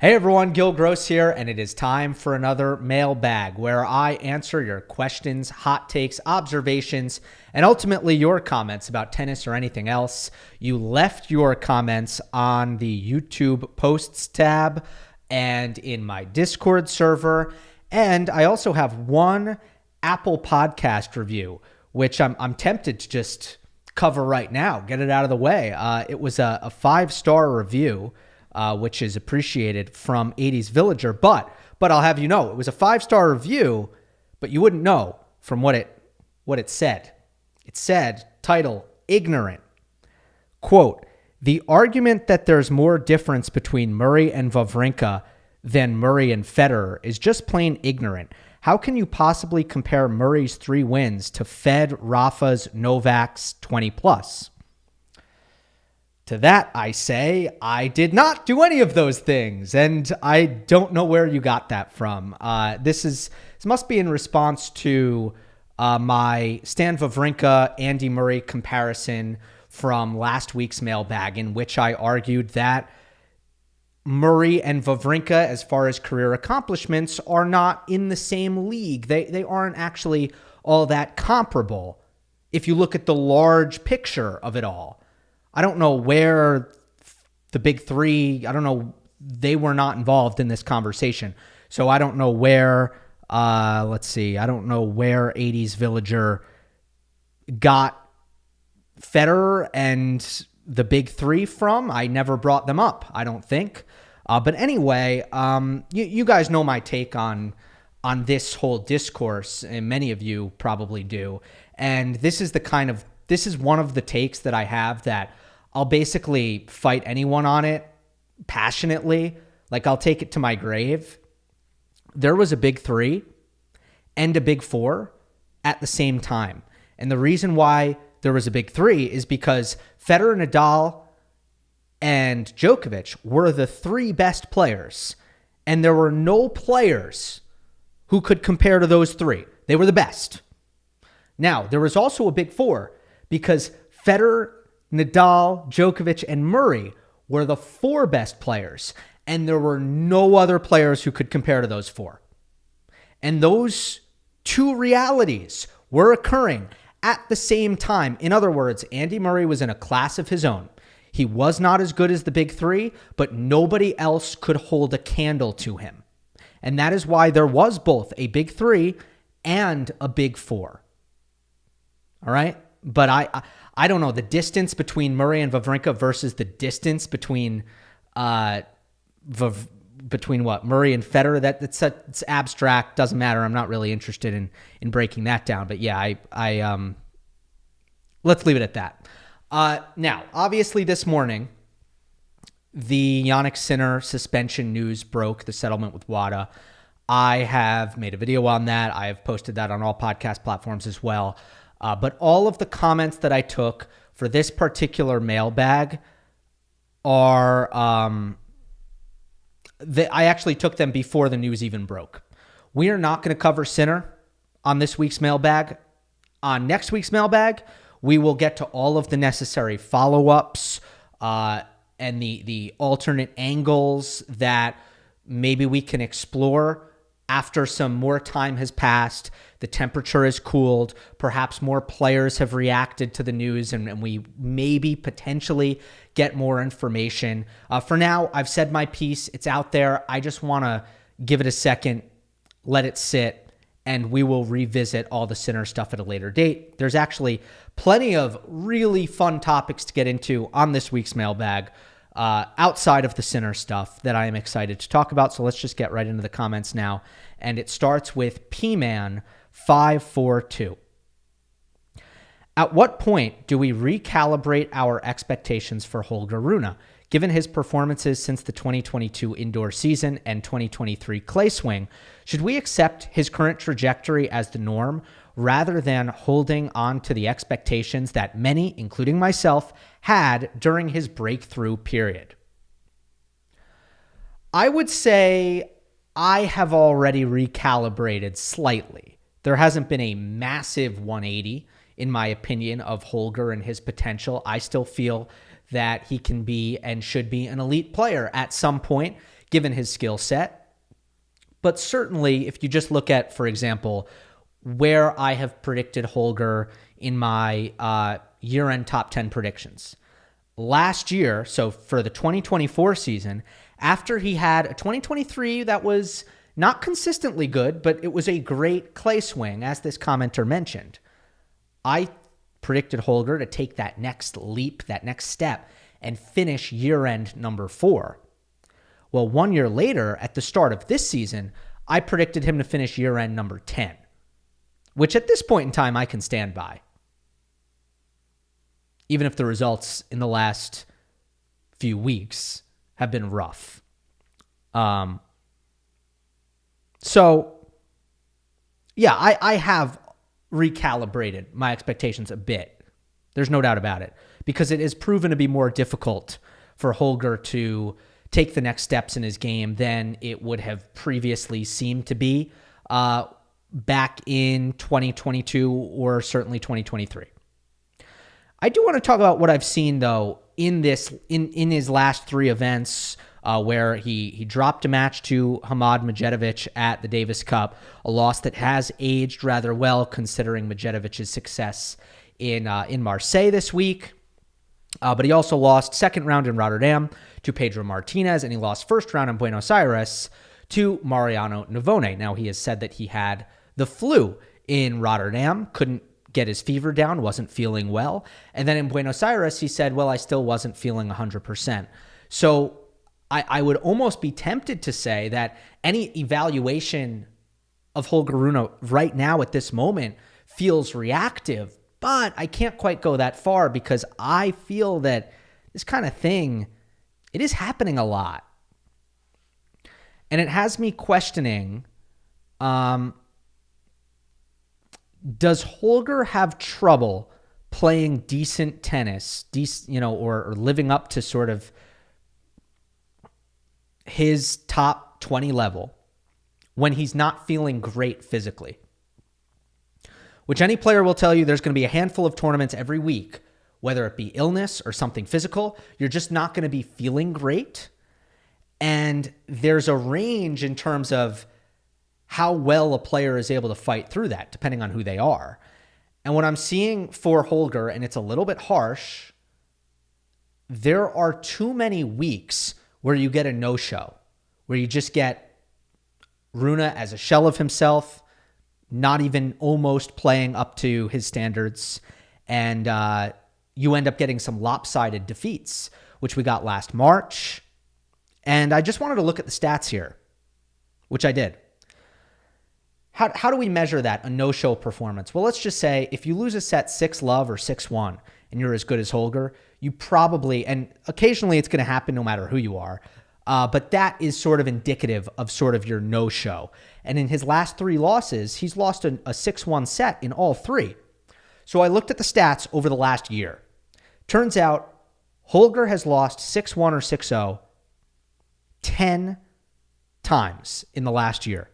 Hey everyone, Gill Gross here, and it is time for another Mailbag where I answer your questions, hot takes, observations, and ultimately your comments about tennis or anything else. You left your comments on the YouTube posts tab and in my Discord server, and I also have one Apple podcast review, which I'm tempted to just cover right now, get it out of the way. It was a 5-star review, which is appreciated from 80s Villager. But I'll have you know, it was a 5-star review, but you wouldn't know from what it said. It said, title, ignorant. Quote, the argument that there's more difference between Murray and Wawrinka than Murray and Federer is just plain ignorant. How can you possibly compare Murray's 3 wins to Fed, Rafa's, Novak's 20+? To that, I say, I did not do any of those things, and I don't know where you got that from. This must be in response to my Stan Wawrinka, Andy Murray comparison from last week's Mailbag, in which I argued that Murray and Wawrinka, as far as career accomplishments, are not in the same league. They aren't actually all that comparable if you look at the large picture of it all. I don't know where the big three, they were not involved in this conversation. So I don't know where, I don't know where 80s Villager got Federer and the big three from. I never brought them up, I don't think. But anyway, you guys know my take on this whole discourse, and many of you probably do. And this is one of the takes that I have that I'll basically fight anyone on it passionately. Like, I'll take it to my grave. There was a big 3 and a big 4 at the same time. And the reason why there was a big 3 is because Federer, Nadal, and Djokovic were the 3 best players. And there were no players who could compare to those 3. They were the best. Now, there was also a big 4 because Federer, Nadal, Djokovic, and Murray were the 4 best players, and there were no other players who could compare to those 4. And those 2 realities were occurring at the same time. In other words, Andy Murray was in a class of his own. He was not as good as the big 3, but nobody else could hold a candle to him. And that is why there was both a big 3 and a big 4. All right? But I don't know, the distance between Murray and Wawrinka versus the distance between Murray and Federer, it's abstract, doesn't matter. I'm not really interested in breaking that down. But yeah, I let's leave it at that. Now, obviously this morning, the Jannik Sinner suspension news broke, the settlement with WADA. I have made a video on that. I have posted that on all podcast platforms as well. But all of the comments that I took for this particular Mailbag are, I actually took them before the news even broke. We are not going to cover Sinner on this week's Mailbag. On next week's Mailbag, we will get to all of the necessary follow-ups and the alternate angles that maybe we can explore after some more time has passed, the temperature has cooled, perhaps more players have reacted to the news, and we maybe potentially get more information. For now, I've said my piece. It's out there. I just want to give it a second, let it sit, and we will revisit all the Sinner stuff at a later date. There's actually plenty of really fun topics to get into on this week's Mailbag, outside of the Sinner stuff that I am excited to talk about. So let's just get right into the comments now. And it starts with Pman542. At what point do we recalibrate our expectations for Holger Rune? Given his performances since the 2022 indoor season and 2023 clay swing, should we accept his current trajectory as the norm rather than holding on to the expectations that many, including myself, had during his breakthrough period? I would say I have already recalibrated slightly. There hasn't been a massive 180, in my opinion, of Holger and his potential. I still feel that he can be and should be an elite player at some point, given his skill set. But certainly, if you just look at, for example, where I have predicted Holger in my year-end top 10 predictions. Last year, so for the 2024 season, after he had a 2023 that was not consistently good, but it was a great clay swing, as this commenter mentioned, I predicted Holger to take that next leap, that next step, and finish year-end number 4. Well, 1 year later, at the start of this season, I predicted him to finish year-end number 10, which at this point in time I can stand by, even if the results in the last few weeks have been rough. So, yeah, I have recalibrated my expectations a bit. There's no doubt about it, because it has proven to be more difficult for Holger to take the next steps in his game than it would have previously seemed to be back in 2022 or certainly 2023. I do want to talk about what I've seen, though, in his last 3 events, where he dropped a match to Hamad Medjedovic at the Davis Cup, a loss that has aged rather well considering Medjedovic's success in Marseille this week. But he also lost second round in Rotterdam to Pedro Martinez, and he lost first round in Buenos Aires to Mariano Navone. Now, he has said that he had the flu in Rotterdam, couldn't get his fever down, wasn't feeling well. And then in Buenos Aires, he said, well, I still wasn't feeling 100%. So I would almost be tempted to say that any evaluation of Holger Rune right now at this moment feels reactive, but I can't quite go that far, because I feel that this kind of thing, it is happening a lot. And it has me questioning, does Holger have trouble playing decent tennis, or living up to sort of his top 20 level when he's not feeling great physically? Which any player will tell you, there's going to be a handful of tournaments every week, whether it be illness or something physical, you're just not going to be feeling great. And there's a range in terms of how well a player is able to fight through that, depending on who they are. And what I'm seeing for Holger, and it's a little bit harsh, there are too many weeks where you get a no-show, where you just get Rune as a shell of himself, not even almost playing up to his standards, and you end up getting some lopsided defeats, which we got last March. And I just wanted to look at the stats here, which I did. How do we measure that, a no-show performance? Well, let's just say if you lose a set 6-love or 6-1 and you're as good as Holger, you probably, and occasionally it's going to happen no matter who you are, but that is sort of indicative of sort of your no-show. And in his last 3 losses, he's lost a 6-1 set in all 3. So I looked at the stats over the last year. Turns out Holger has lost 6-1 or 6-0 10 times in the last year.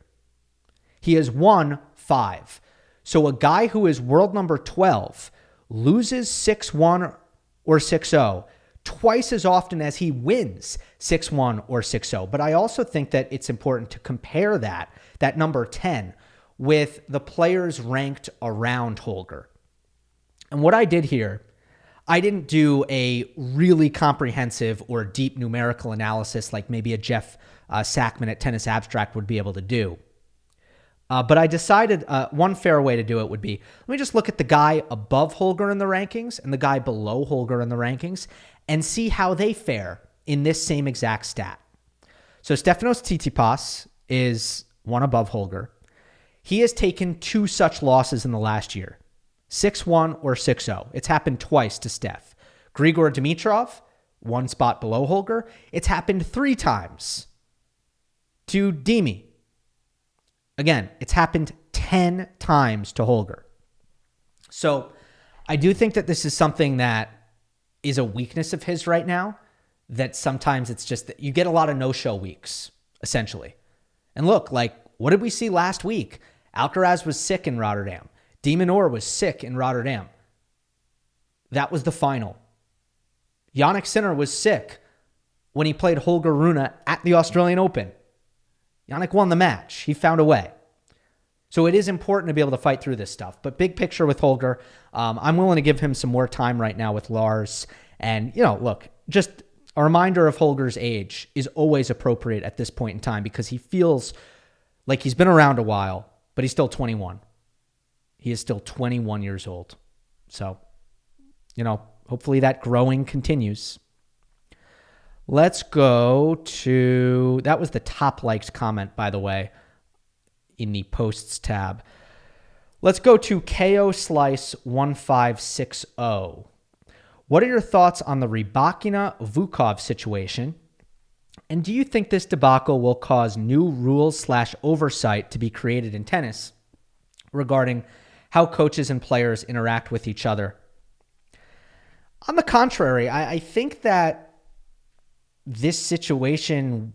He has won 5. So a guy who is world number 12 loses 6-1 or 6-0 twice as often as he wins 6-1 or 6-0. But I also think that it's important to compare that number 10 with the players ranked around Holger. And what I did here, I didn't do a really comprehensive or deep numerical analysis like maybe a Jeff Sackman at Tennis Abstract would be able to do. But I decided one fair way to do it would be, let me just look at the guy above Holger in the rankings and the guy below Holger in the rankings and see how they fare in this same exact stat. So Stefanos Tsitsipas is one above Holger. He has taken 2 such losses in the last year, 6-1 or 6-0. It's happened twice to Steph. Grigor Dimitrov, 1 spot below Holger. It's happened 3 times to Dimi. Again, it's happened 10 times to Holger. So I do think that this is something that is a weakness of his right now, that sometimes it's just that you get a lot of no-show weeks, essentially. And look, like, what did we see last week? Alcaraz was sick in Rotterdam. De Minaur was sick in Rotterdam. That was the final. Jannik Sinner was sick when he played Holger Rune at the Australian Open. Jannik won the match. He found a way. So it is important to be able to fight through this stuff. But big picture with Holger, I'm willing to give him some more time right now with Lars. And, look, just a reminder of Holger's age is always appropriate at this point in time because he feels like he's been around a while, but he's still 21. He is still 21 years old. So, hopefully that growing continues. Let's go to, that was the top liked comment, by the way, in the posts tab. Let's go to KO Slice 1560. What are your thoughts on the Rybakina-Vukov situation? And do you think this debacle will cause new rules/oversight to be created in tennis regarding how coaches and players interact with each other? On the contrary, I think that this situation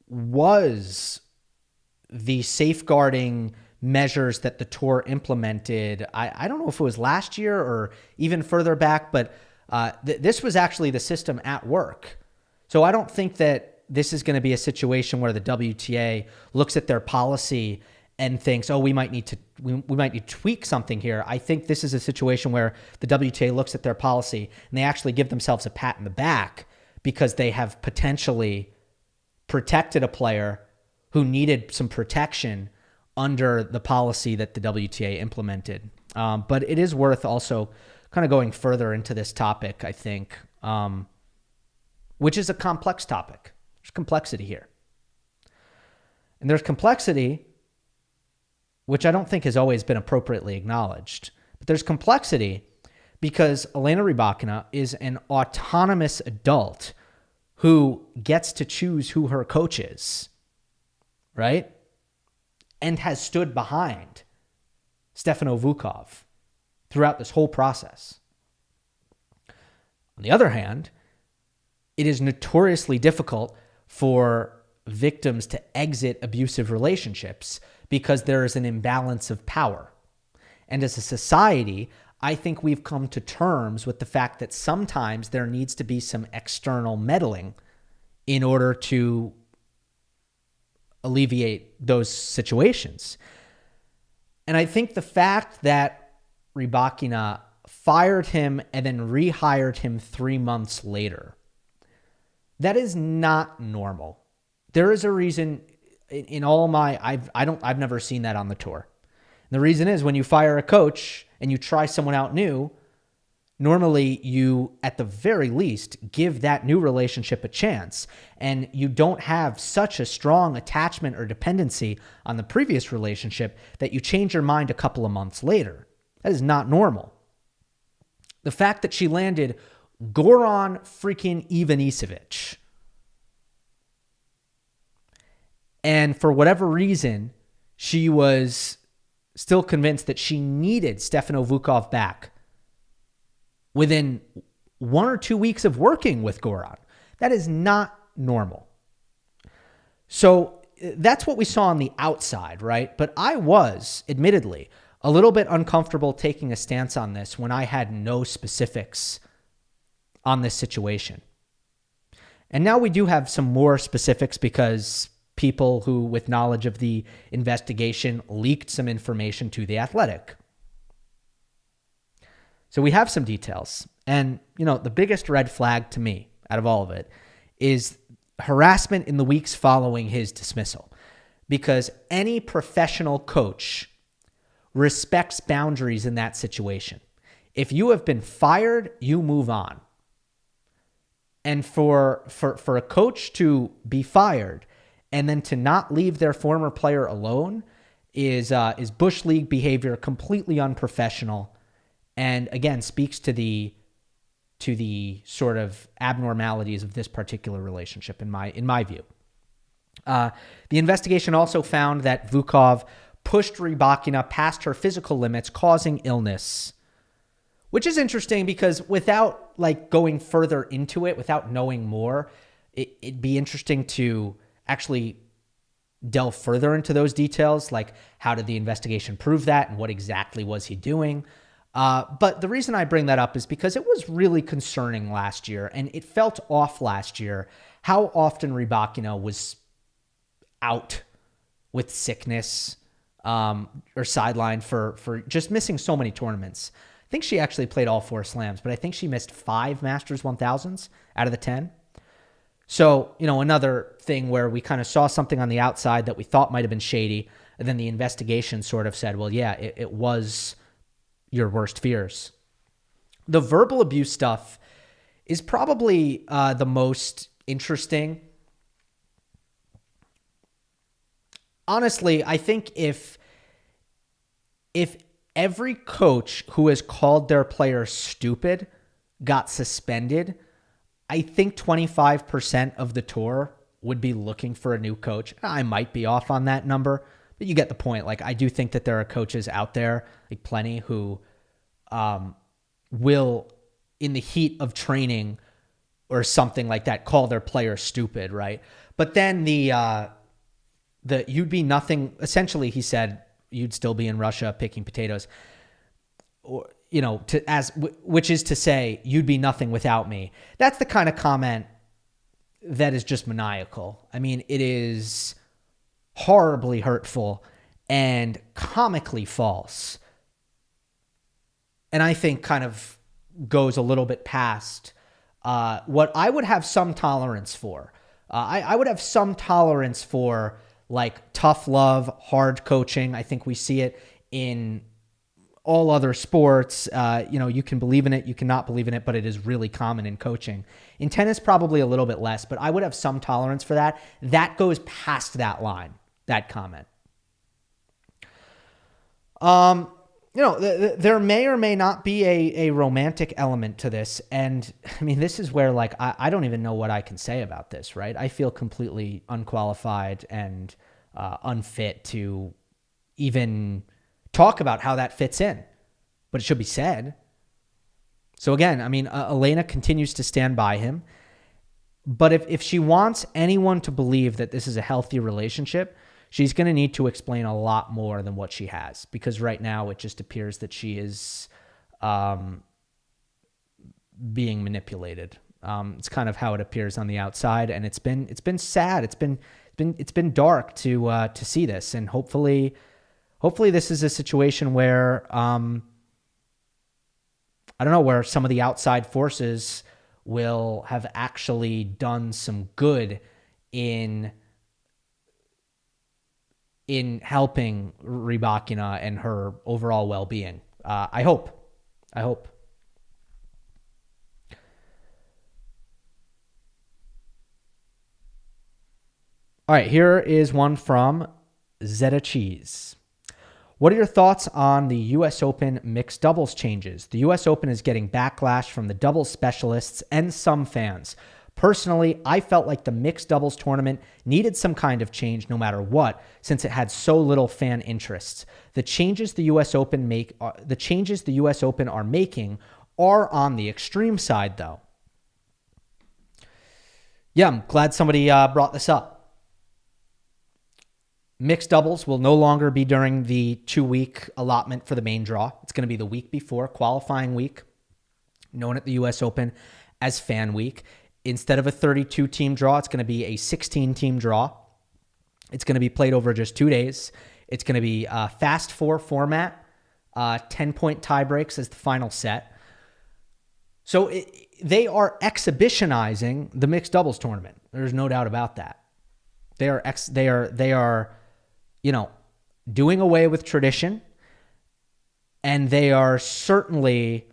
was the safeguarding measures that the tour implemented. I don't know if it was last year or even further back, but this was actually the system at work. So I don't think that this is going to be a situation where the WTA looks at their policy and thinks, we might need to tweak something here. I think this is a situation where the WTA looks at their policy and they actually give themselves a pat in the back because they have potentially protected a player who needed some protection under the policy that the WTA implemented. But it is worth also kind of going further into this topic, I think, which is a complex topic. There's complexity here. And there's complexity, which I don't think has always been appropriately acknowledged. But there's complexity because Elena Rybakina is an autonomous adult who gets to choose who her coach is, right? And has stood behind Stefano Vukov throughout this whole process. On the other hand, it is notoriously difficult for victims to exit abusive relationships because there is an imbalance of power. And as a society, I think we've come to terms with the fact that sometimes there needs to be some external meddling in order to alleviate those situations. And I think the fact that Rybakina fired him and then rehired him 3 months later, that is not normal. There is a reason in all my, I've never seen that on the tour. And the reason is when you fire a coach and you try someone out new, normally you, at the very least, give that new relationship a chance. And you don't have such a strong attachment or dependency on the previous relationship that you change your mind a couple of months later. That is not normal. The fact that she landed Goran freaking Ivanisevic, and for whatever reason, she was still convinced that she needed Stefano Vukov back within 1 or 2 weeks of working with Goran. That is not normal. So that's what we saw on the outside, right? But I was, admittedly, a little bit uncomfortable taking a stance on this when I had no specifics on this situation. And now we do have some more specifics because people who, with knowledge of the investigation, leaked some information to The Athletic. So we have some details. And, the biggest red flag to me out of all of it is harassment in the weeks following his dismissal. Because any professional coach respects boundaries in that situation. If you have been fired, you move on. And for a coach to be fired and then to not leave their former player alone is Bush League behavior, completely unprofessional, and again speaks to the sort of abnormalities of this particular relationship in my view. The investigation also found that Vukov pushed Rybakina past her physical limits, causing illness, which is interesting because without going further into it, without knowing more, it'd be interesting to actually delve further into those details, like how did the investigation prove that and what exactly was he doing? But the reason I bring that up is because it was really concerning last year, and it felt off last year how often Rybakina was out with sickness or sidelined for just missing so many tournaments. I think she actually played all 4 slams, but I think she missed 5 Masters 1000s out of the 10. So, another thing where we kind of saw something on the outside that we thought might have been shady, and then the investigation sort of said, well, yeah, it was your worst fears. The verbal abuse stuff is probably the most interesting. Honestly, I think if every coach who has called their player stupid got suspended, I think 25% of the tour would be looking for a new coach. I might be off on that number, but you get the point. Like, I do think that there are coaches out there, like plenty, who will, in the heat of training or something like that, call their player stupid, right? But then the you'd be nothing. Essentially, he said you'd still be in Russia picking potatoes, or which is to say you'd be nothing without me. That's the kind of comment that is just maniacal. I mean, it is horribly hurtful and comically false. And I think kind of goes a little bit past what I would have some tolerance for. I would have some tolerance for like tough love, hard coaching. I think we see it in all other sports. You can believe in it, you cannot believe in it, but it is really common in coaching. In tennis, probably a little bit less, but I would have some tolerance for that. That goes past that line, that comment. There may or may not be a romantic element to this. And I mean, this is where like, I don't even know what I can say about this, right? I feel completely unqualified and unfit to even talk about how that fits in, but it should be said. So again, I mean, Elena continues to stand by him, but if she wants anyone to believe that this is a healthy relationship, she's going to need to explain a lot more than what she has, because right now it just appears that she is being manipulated. It's kind of how it appears on the outside, and it's been sad. It's been dark to see this, and hopefully this is a situation where I don't know, where some of the outside forces will have actually done some good in helping Rybakina and her overall well-being. I hope. All right, here is one from Zeta Cheese. What are your thoughts on the US Open mixed doubles changes? The US Open is getting backlash from the doubles specialists and some fans. Personally, I felt like the mixed doubles tournament needed some kind of change no matter what, since it had so little fan interest. The changes the US Open are making are on the extreme side, though. Yeah, I'm glad somebody brought this up. Mixed doubles will no longer be during the 2-week allotment for the main draw. It's going to be the week before, qualifying week, known at the US Open as Fan Week. Instead of a 32-team draw, it's going to be a 16-team draw. It's going to be played over just 2 days. It's going to be a fast 4 format, 10-point tie breaks as the final set. So they are exhibitionizing the mixed doubles tournament. There's no doubt about that. They are doing away with tradition, and they are certainly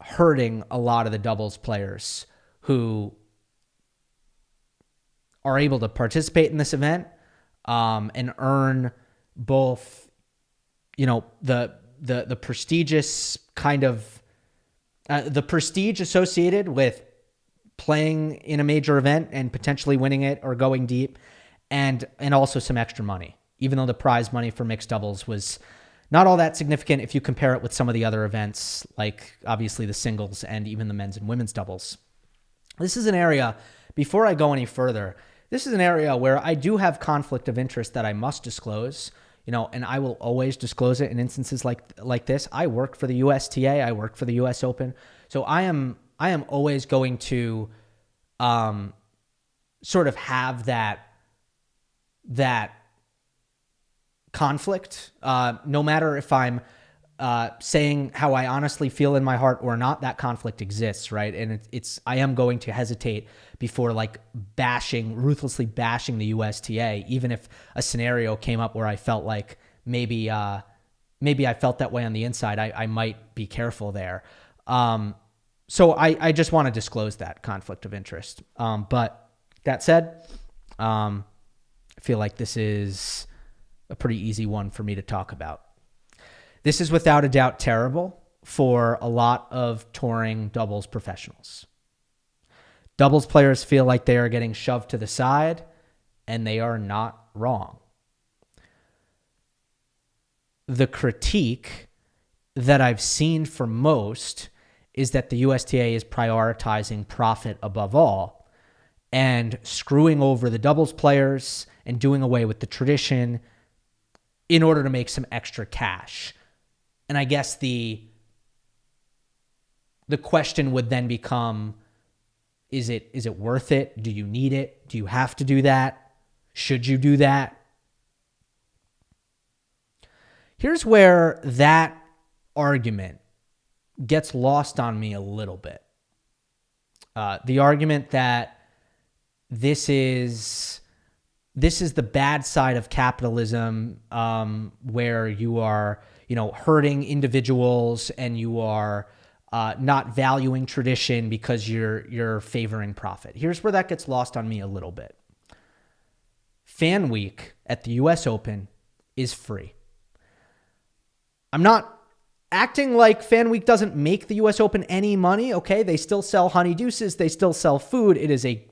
hurting a lot of the doubles players who are able to participate in this event and earn both, the prestigious kind of the prestige associated with playing in a major event and potentially winning it or going deep, and also some extra money, even though the prize money for mixed doubles was not all that significant if you compare it with some of the other events, like obviously the singles and even the men's and women's doubles. This is an area, before I go any further, this is an area where I do have conflict of interest that I must disclose, and I will always disclose it in instances like this. I work for the USTA, I work for the US Open, so I am always going to sort of have that conflict. No matter if I'm saying how I honestly feel in my heart or not, that conflict exists, right? And I am going to hesitate before like ruthlessly bashing the USTA, even if a scenario came up where I felt like maybe I felt that way on the inside. I might be careful there. So I just want to disclose that conflict of interest. But that said, I feel like this is a pretty easy one for me to talk about. This is without a doubt terrible for a lot of touring doubles professionals. Doubles players feel like they are getting shoved to the side, and they are not wrong. The critique that I've seen from most is that the USTA is prioritizing profit above all and screwing over the doubles players and doing away with the tradition in order to make some extra cash. And I guess the question would then become, is it worth it? Do you need it? Do you have to do that? Should you do that? Here's where that argument gets lost on me a little bit. The argument that this is the bad side of capitalism, where you are, hurting individuals and you are not valuing tradition because you're favoring profit. Here's where that gets lost on me a little bit. Fan Week at the US Open is free. I'm not acting like Fan Week doesn't make the US Open any money. Okay, they still sell honey deuces. They still sell food. It is a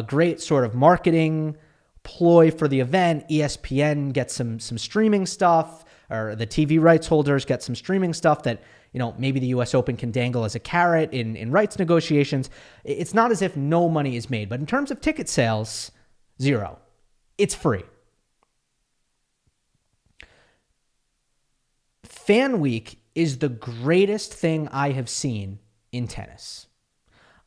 great sort of marketing ploy for the event. ESPN gets some streaming stuff, or the TV rights holders get some streaming stuff that, maybe the US Open can dangle as a carrot in rights negotiations. It's not as if no money is made, but in terms of ticket sales, zero. It's free. Fan Week is the greatest thing I have seen in tennis.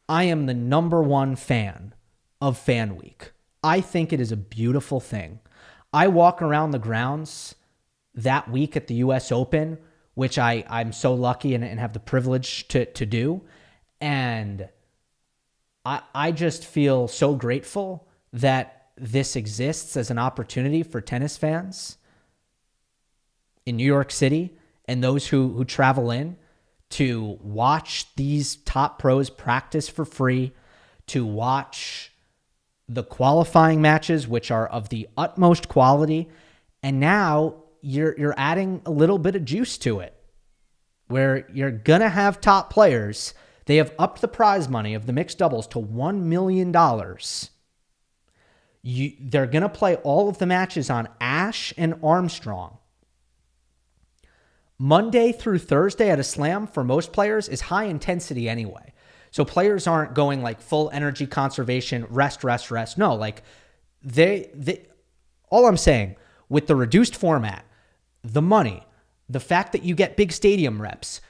I am the number one fan of Fan Week. I think it is a beautiful thing. I walk around the grounds that week at the US Open, which I'm so lucky and have the privilege to do. And I just feel so grateful that this exists as an opportunity for tennis fans in New York City and those who travel in to watch these top pros practice for free, to watch the qualifying matches, which are of the utmost quality. And now you're adding a little bit of juice to it, where you're going to have top players. They have upped the prize money of the mixed doubles to $1 million. They're going to play all of the matches on Ashe and Armstrong. Monday through Thursday at a slam for most players is high intensity anyway. So players aren't going like full energy conservation, rest. No, like all I'm saying with the reduced format, the money, the fact that you get big stadium reps,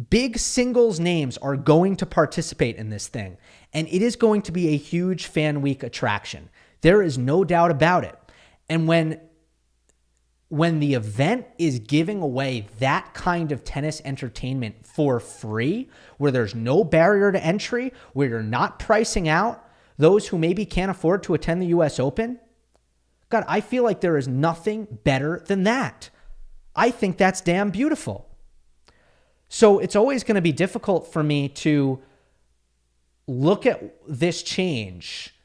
big singles names are going to participate in this thing. And it is going to be a huge Fan Week attraction. There is no doubt about it. And when the event is giving away that kind of tennis entertainment for free, where there's no barrier to entry, where you're not pricing out those who maybe can't afford to attend the US Open, God, I feel like there is nothing better than that. I think that's damn beautiful. So it's always going to be difficult for me to look at this change,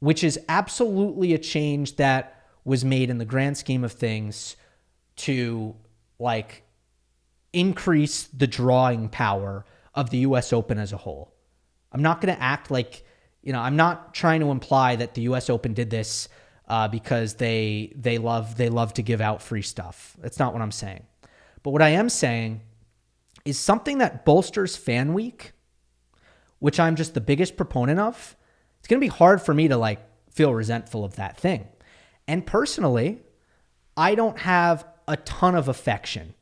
which is absolutely a change that was made in the grand scheme of things to like increase the drawing power of the US Open as a whole. I'm not going to act like, I'm not trying to imply that the US Open did this because they love to give out free stuff. That's not what I'm saying. But what I am saying is something that bolsters Fan Week, which I'm just the biggest proponent of. It's going to be hard for me to like feel resentful of that thing. And personally, I don't have a ton of affection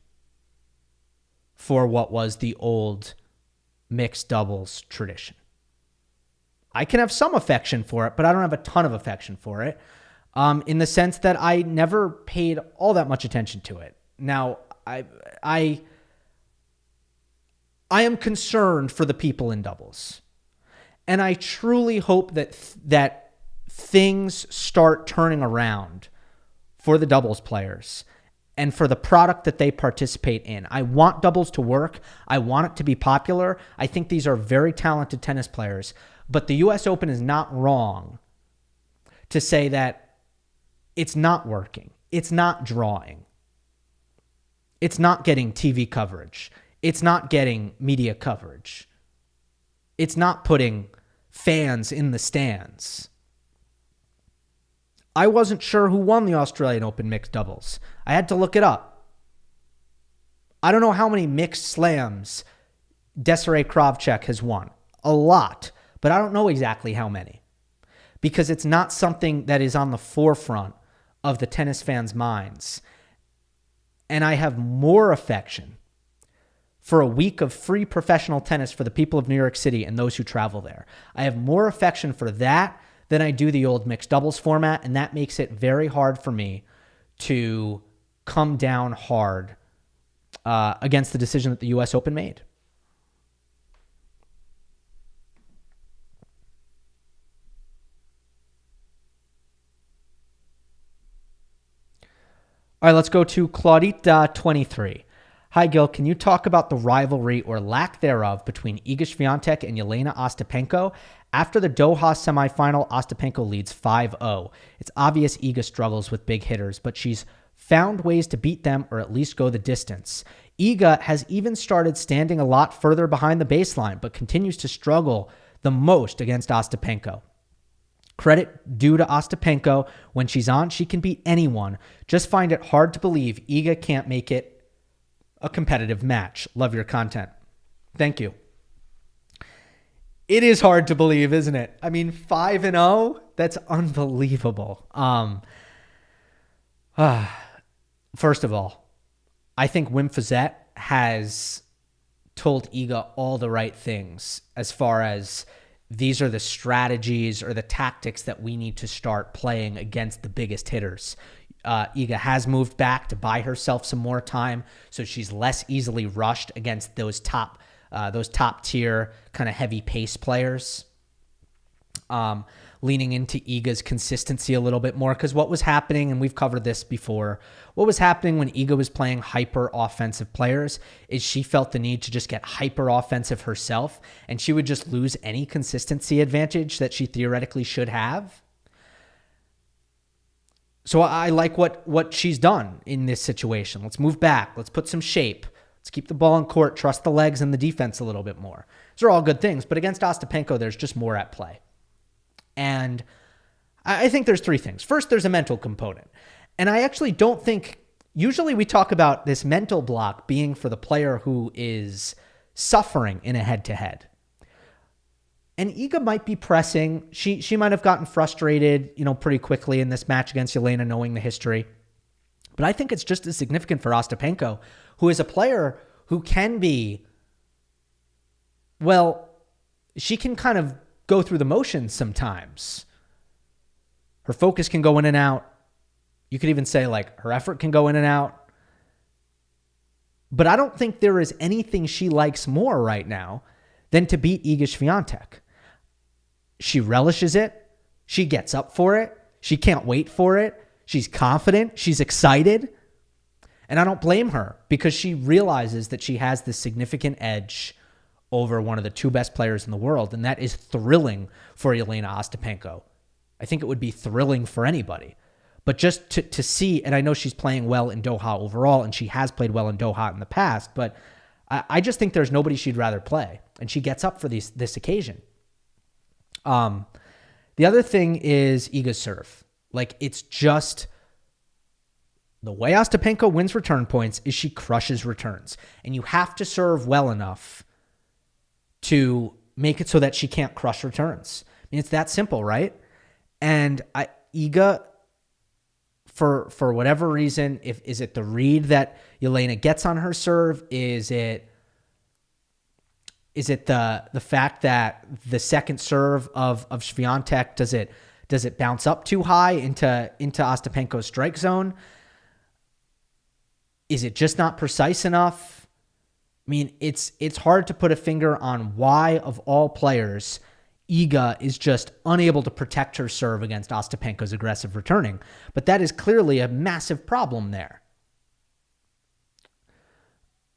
for what was the old mixed doubles tradition. I can have some affection for it, but I don't have a ton of affection for it, in the sense that I never paid all that much attention to it. Now, I am concerned for the people in doubles, and I truly hope that things start turning around for the doubles players and for the product that they participate in. I want doubles to work. I want it to be popular. I think these are very talented tennis players, but the US Open is not wrong to say that it's not working. It's not drawing. It's not getting TV coverage. It's not getting media coverage. It's not putting fans in the stands. I wasn't sure who won the Australian Open mixed doubles. I had to look it up. I don't know how many mixed slams Desiree Kravchuk has won. A lot, but I don't know exactly how many, because it's not something that is on the forefront of the tennis fans' minds. And I have more affection for a week of free professional tennis for the people of New York City and those who travel there. I have more affection for that than I do the old mixed doubles format, and that makes it very hard for me to come down hard against the decision that the U.S. Open made. All right, let's go to Claudita23. Hi, Gil. Can you talk about the rivalry or lack thereof between Iga Swiatek and Jelena Ostapenko? After the Doha semifinal, Ostapenko leads 5-0. It's obvious Iga struggles with big hitters, but she's found ways to beat them or at least go the distance. Iga has even started standing a lot further behind the baseline, but continues to struggle the most against Ostapenko. Credit due to Ostapenko. When she's on, she can beat anyone. Just find it hard to believe Iga can't make it a competitive match. Love your content. Thank you. It is hard to believe, isn't it? I mean, 5-0, that's unbelievable. First of all, I think Wim Fizette has told Iga all the right things as far as these are the strategies or the tactics that we need to start playing against the biggest hitters. Iga has moved back to buy herself some more time, so she's less easily rushed against those top tier kind of heavy pace players. Leaning into Iga's consistency a little bit more, because what was happening, and we've covered this before, what was happening when Iga was playing hyper offensive players is she felt the need to just get hyper offensive herself, and she would just lose any consistency advantage that she theoretically should have. So I like what she's done in this situation. Let's move back. Let's put some shape. Let's keep the ball in court, trust the legs and the defense a little bit more. These are all good things, but against Ostapenko, there's just more at play. And I think there's three things. First, there's a mental component. And I actually don't think, usually we talk about this mental block being for the player who is suffering in a head-to-head. And Iga might be pressing. She might have gotten frustrated, pretty quickly in this match against Jelena, knowing the history. But I think it's just as significant for Ostapenko, who is a player who can be, she can kind of go through the motions sometimes. Her focus can go in and out. You could even say her effort can go in and out. But I don't think there is anything she likes more right now than to beat Iga Swiatek. She relishes it. She gets up for it. She can't wait for it. She's confident. She's excited. And I don't blame her, because she realizes that she has this significant edge over one of the two best players in the world, and that is thrilling for Jelena Ostapenko. I think it would be thrilling for anybody. But just to see, and I know she's playing well in Doha overall, and she has played well in Doha in the past, but I just think there's nobody she'd rather play, and she gets up for this occasion. The other thing is Iga's serve. It's just the way Ostapenko wins return points is she crushes returns, and you have to serve well enough to make it so that she can't crush returns. I mean, it's that simple, right? And Iga, for whatever reason, is it the read that Jelena gets on her serve? Is it Is it the fact that the second serve of Swiatek, does it bounce up too high into Ostapenko's strike zone? Is it just not precise enough? I mean, it's hard to put a finger on why, of all players, Iga is just unable to protect her serve against Ostapenko's aggressive returning. But that is clearly a massive problem there.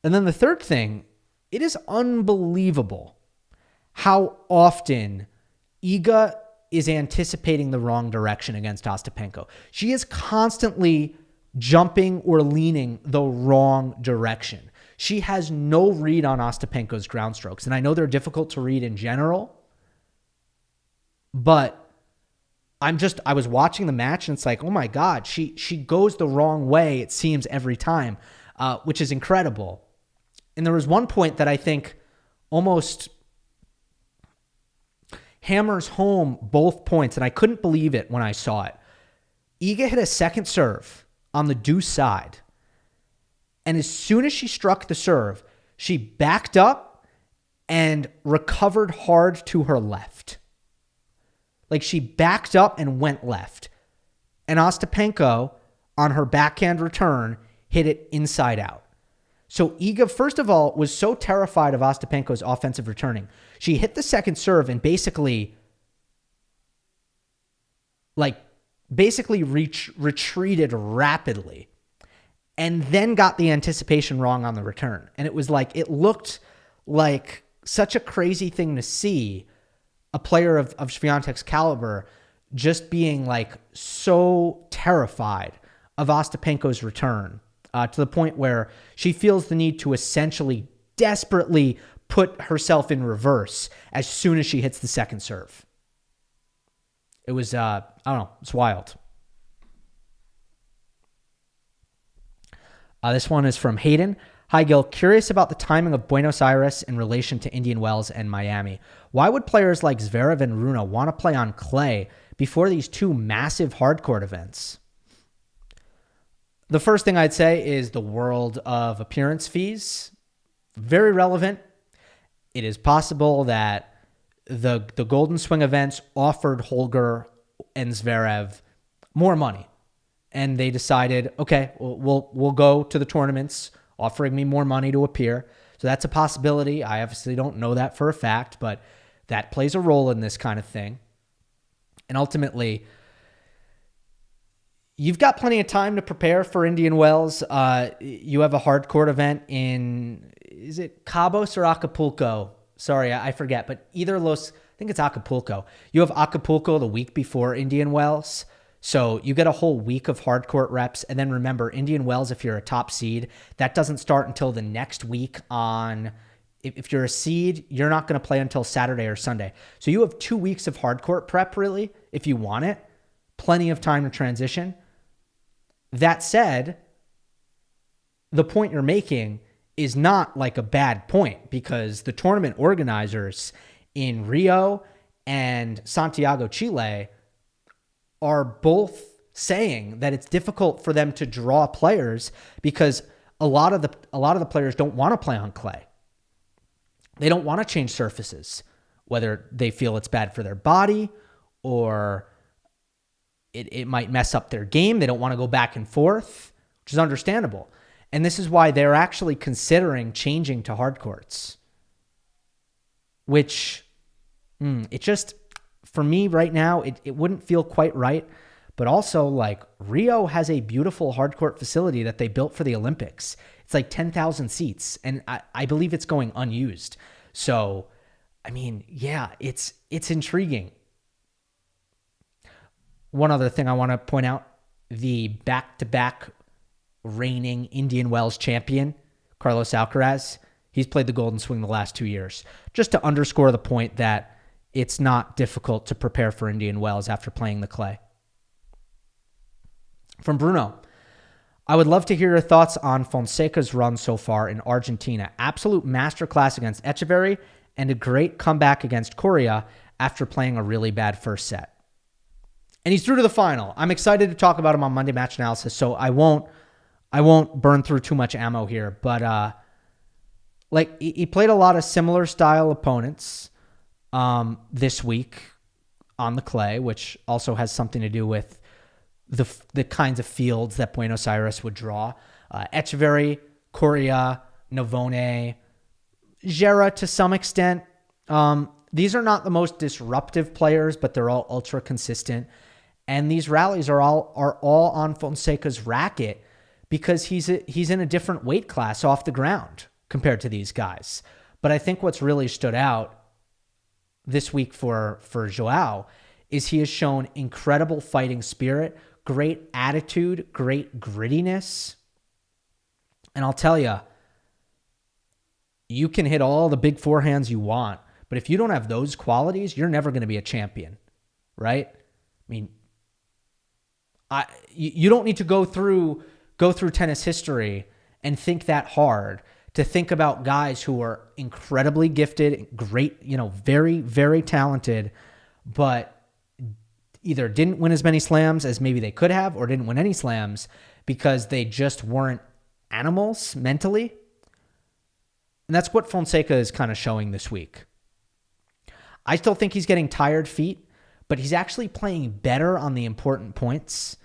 And then the third thing, it is unbelievable how often Iga is anticipating the wrong direction against Ostapenko. She is constantly jumping or leaning the wrong direction. She has no read on Ostapenko's ground strokes. And I know they're difficult to read in general, but I was watching the match and it's like, oh my God, she goes the wrong way, it seems, every time, which is incredible. And there was one point that I think almost hammers home both points, and I couldn't believe it when I saw it. Iga hit a second serve on the deuce side, and as soon as she struck the serve, she backed up and recovered hard to her left. Like, she backed up and went left. And Ostapenko, on her backhand return, hit it inside out. So Iga, first of all, was so terrified of Ostapenko's offensive returning. She hit the second serve and basically retreated rapidly and then got the anticipation wrong on the return. And it looked like such a crazy thing to see, a player of Swiatek's caliber just being so terrified of Ostapenko's return. To the point where she feels the need to essentially desperately put herself in reverse as soon as she hits the second serve. It was, I don't know, it's wild. This one is from Hayden. Hi, Gill. Curious about the timing of Buenos Aires in relation to Indian Wells and Miami. Why would players like Zverev and Rune want to play on clay before these two massive hardcourt events? The first thing I'd say is the world of appearance fees. Very relevant. It is possible that the Golden Swing events offered Holger and Zverev more money. And they decided, okay, we'll go to the tournaments offering me more money to appear. So that's a possibility. I obviously don't know that for a fact, but that plays a role in this kind of thing. And ultimately, you've got plenty of time to prepare for Indian Wells. You have a hardcourt event in, is it Cabos or Acapulco? Sorry, I forget, but either I think it's Acapulco. You have Acapulco the week before Indian Wells. So you get a whole week of hardcourt reps. And then remember, Indian Wells, if you're a top seed, that doesn't start until the next week on, if you're a seed, you're not going to play until Saturday or Sunday. So you have 2 weeks of hardcourt prep, really, if you want it. Plenty of time to transition. That said, the point you're making is not a bad point, because the tournament organizers in Rio and Santiago, Chile are both saying that it's difficult for them to draw players because a lot of the players don't want to play on clay. They don't want to change surfaces, whether they feel it's bad for their body or it might mess up their game. They don't want to go back and forth, which is understandable. And this is why they're actually considering changing to hard courts, which it just, for me right now, it wouldn't feel quite right. But also, Rio has a beautiful hard court facility that they built for the Olympics. It's 10,000 seats, and I believe it's going unused. So, I mean, yeah, it's intriguing. One other thing I want to point out, the back-to-back reigning Indian Wells champion, Carlos Alcaraz, he's played the Golden Swing the last 2 years. Just to underscore the point that it's not difficult to prepare for Indian Wells after playing the clay. From Bruno, I would love to hear your thoughts on Fonseca's run so far in Argentina. Absolute masterclass against Echeverry and a great comeback against Coria after playing a really bad first set. And he's through to the final. I'm excited to talk about him on Monday Match Analysis, so I won't burn through too much ammo here. But like he played a lot of similar style opponents this week on the clay, which also has something to do with the kinds of fields that Buenos Aires would draw. Echeverry, Coria, Navone, Gera to some extent. These are not the most disruptive players, but they're all ultra consistent. And these rallies are all on Fonseca's racket because he's in a different weight class off the ground compared to these guys. But I think what's really stood out this week for Joao is he has shown incredible fighting spirit, great attitude, great grittiness. And I'll tell you, you can hit all the big forehands you want, but if you don't have those qualities, you're never going to be a champion, right? I mean, you don't need to go through tennis history and think that hard to think about guys who are incredibly gifted, great, very, very talented, but either didn't win as many slams as maybe they could have or didn't win any slams because they just weren't animals mentally. And that's what Fonseca is kind of showing this week. I still think he's getting tired feet, but he's actually playing better on the important points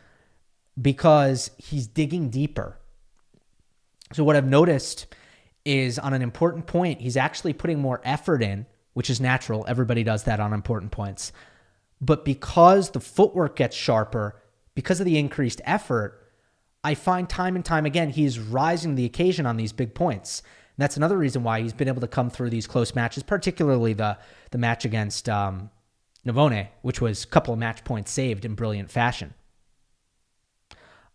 because he's digging deeper. So what I've noticed is on an important point, he's actually putting more effort in, which is natural. Everybody does that on important points. But because the footwork gets sharper, because of the increased effort, I find time and time again, he's rising to the occasion on these big points. And that's another reason why he's been able to come through these close matches, particularly the match against Navone, which was a couple of match points saved in brilliant fashion.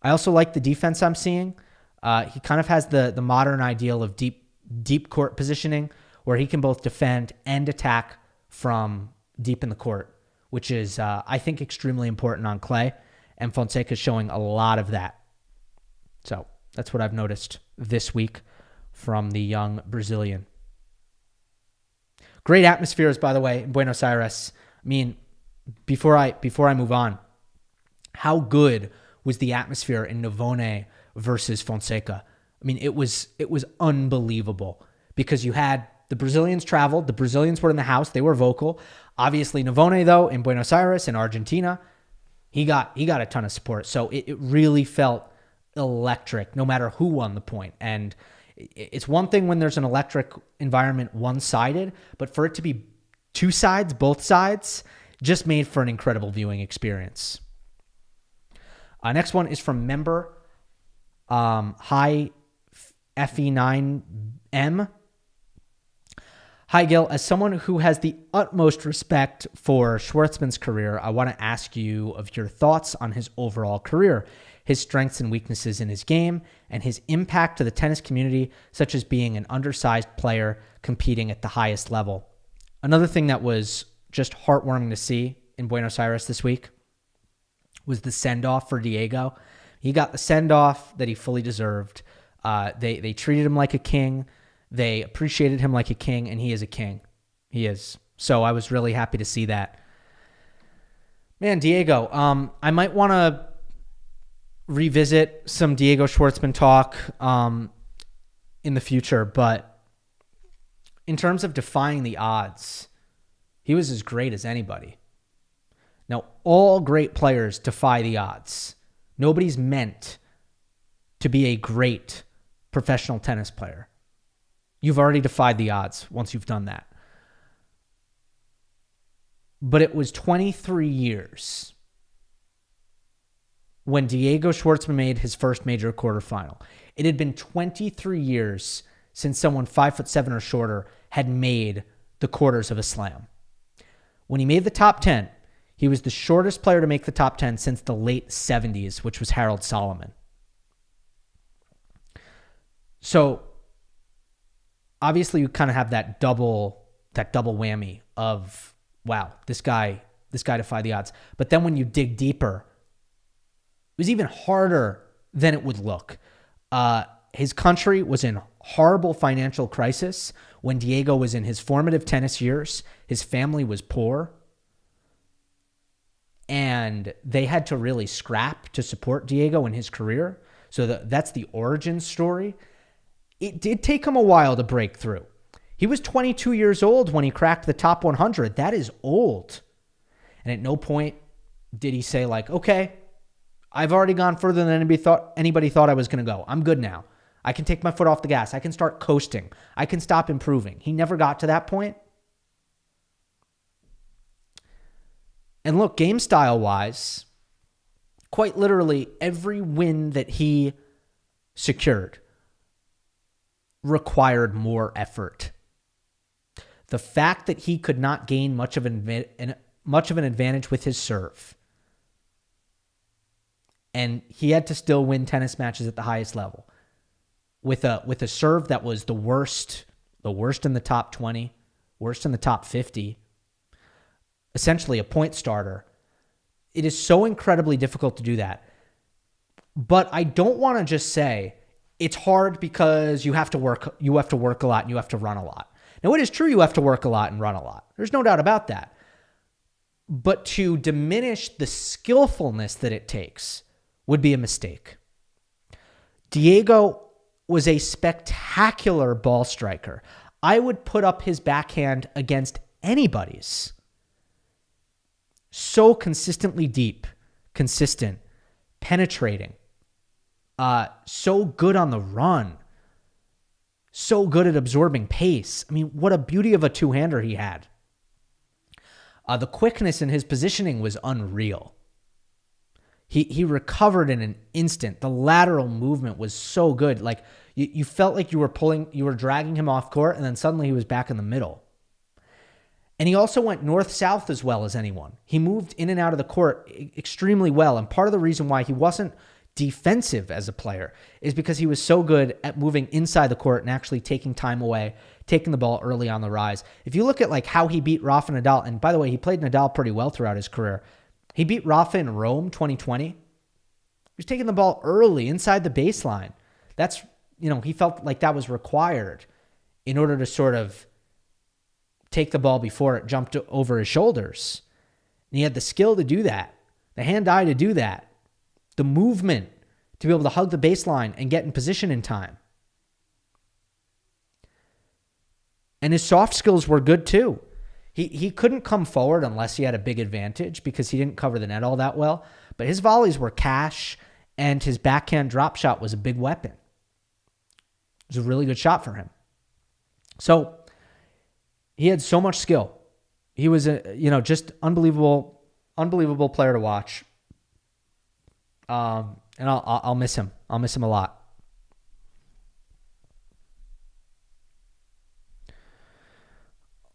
I also like the defense I'm seeing. He kind of has the modern ideal of deep court positioning where he can both defend and attack from deep in the court, which is, I think, extremely important on clay. And Fonseca is showing a lot of that. So that's what I've noticed this week from the young Brazilian. Great atmospheres, by the way, in Buenos Aires. I mean, before I move on, how good was the atmosphere in Navone versus Fonseca? I mean, it was unbelievable because you had the Brazilians traveled, the Brazilians were in the house, they were vocal. Obviously, Navone, though, in Buenos Aires, in Argentina, he got a ton of support. So it really felt electric, no matter who won the point. And it's one thing when there's an electric environment one-sided, but for it to be two sides, both sides, just made for an incredible viewing experience. Next one is from member Hi FE9M. Hi, Gill. As someone who has the utmost respect for Schwartzman's career, I want to ask you of your thoughts on his overall career, his strengths and weaknesses in his game, and his impact to the tennis community, such as being an undersized player competing at the highest level. Another thing that was just heartwarming to see in Buenos Aires this week was the send-off for Diego. He got the send-off that he fully deserved. They treated him like a king. They appreciated him like a king, and he is a king. He is. So I was really happy to see that. Man, Diego, I might want to revisit some Diego Schwartzman talk in the future, but in terms of defying the odds, he was as great as anybody. Now, all great players defy the odds. Nobody's meant to be a great professional tennis player. You've already defied the odds once you've done that. But it was 23 years when Diego Schwartzman made his first major quarterfinal. It had been 23 years since someone 5'7" or shorter had made the quarters of a slam. When he made the top 10, he was the shortest player to make the top 10 since the late 70s, which was Harold Solomon. So obviously you kind of have that double whammy of, wow, this guy defied the odds. But then when you dig deeper, it was even harder than it would look. His country was in horrible financial crisis when Diego was in his formative tennis years. His family was poor, and they had to really scrap to support Diego in his career. So that's the origin story. it did take him a while to break through. He was 22 years old when he cracked the top 100. That is old. And at no point did he say like, okay, I've already gone further than anybody thought I was going to go. I'm good now. I can take my foot off the gas. I can start coasting. I can stop improving. He never got to that point. And look, game style wise, quite literally every win that he secured required more effort. The fact that he could not gain much of an advantage with his serve, and he had to still win tennis matches at the highest level with a serve that was the worst in the top 20, worst in the top 50, essentially a point starter. It is so incredibly difficult to do that. But I don't want to just say it's hard because you have to work a lot and you have to run a lot. Now, it is true you have to work a lot and run a lot. There's no doubt about that. But to diminish the skillfulness that it takes would be a mistake. Diego was a spectacular ball striker. I would put up his backhand against anybody's. So consistently deep, consistent, penetrating, so good on the run, so good at absorbing pace. I mean, what a beauty of a two-hander he had. The quickness in his positioning was unreal. He recovered in an instant. The lateral movement was so good. Like you felt like you were dragging him off court, and then suddenly he was back in the middle. And he also went north-south as well as anyone. He moved in and out of the court extremely well. And part of the reason why he wasn't defensive as a player is because he was so good at moving inside the court and actually taking time away, taking the ball early on the rise. If you look at like how he beat Rafa Nadal, and by the way, he played Nadal pretty well throughout his career. He beat Rafa in Rome 2020. He was taking the ball early inside the baseline. That's, he felt like that was required in order to sort of take the ball before it jumped over his shoulders. And he had the skill to do that, the hand-eye to do that, the movement to be able to hug the baseline and get in position in time. And his soft skills were good too. He couldn't come forward unless he had a big advantage because he didn't cover the net all that well. But his volleys were cash, and his backhand drop shot was a big weapon. It was a really good shot for him. So he had so much skill. He was just unbelievable player to watch. And I'll miss him. I'll miss him a lot.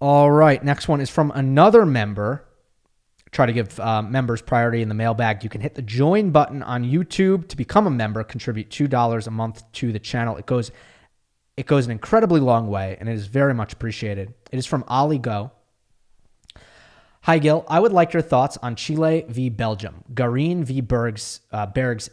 All right, next one is from another member. Try to give members priority in the mailbag. You can hit the join button on YouTube to become a member. Contribute $2 a month to the channel. It goes an incredibly long way, and it is very much appreciated. It is from Ali Go. Hi, Gil. I would like your thoughts on Chile v. Belgium, Garin v. Bergs